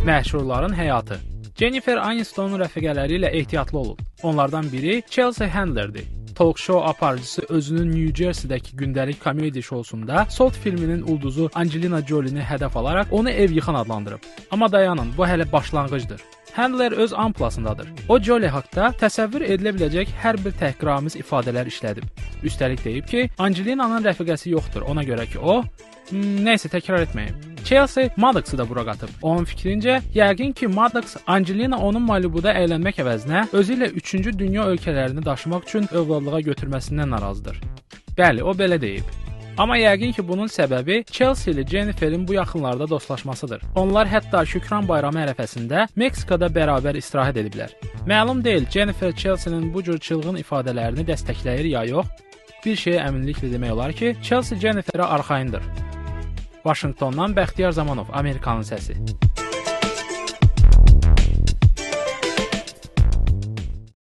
Məşhurların həyatı. Jennifer Anistonun rəfiqələri ilə ehtiyatlı olun. Onlardan biri Chelsea Handler'dir. Talk show aparıcısı özünün New Jersey-dəki gündəlik komediya şousunda Salt filminin ulduzu Angelina Jolie'ni hədəf alaraq onu ev yıxan adlandırıb. Amma dayanın, bu hələ başlanğıcdır. Handler öz amplasındadır. O Jolie haqqında təsəvvür edilə biləcək hər bir təhqiramiz ifadələr işlədib. Üstəlik deyib ki, Angelina'nın rəfiqəsi yoxdur. Ona görə ki, o nəysə təkrar etməyim. Chelsea Maddox'ı da bura qatıb. Onun fikrincə, yəqin ki, Maddox Angelina onun Malibu'da əylənmək əvəzinə özü ilə 3-cü dünya ölkələrini daşımaq üçün övladlığa götürməsindən narazıdır. Bəli, o belə deyib. Amma yəqin ki, bunun səbəbi Chelsea ilə Jennifer'in bu yaxınlarda dostlaşmasıdır. Onlar hətta Şükran bayramı ərəfəsində Meksikada bərabər istirahət ediblər. Məlum deyil, Jennifer Chelsea'nin bu cür çılğın ifadələrini dəstəkləyir ya yox. Bir şeyə əminliklə demək olar ki, Chelsea Jennifer'a arxayındır. Washingtondan Bəxtiyar Zamanov, Amerikanın səsi.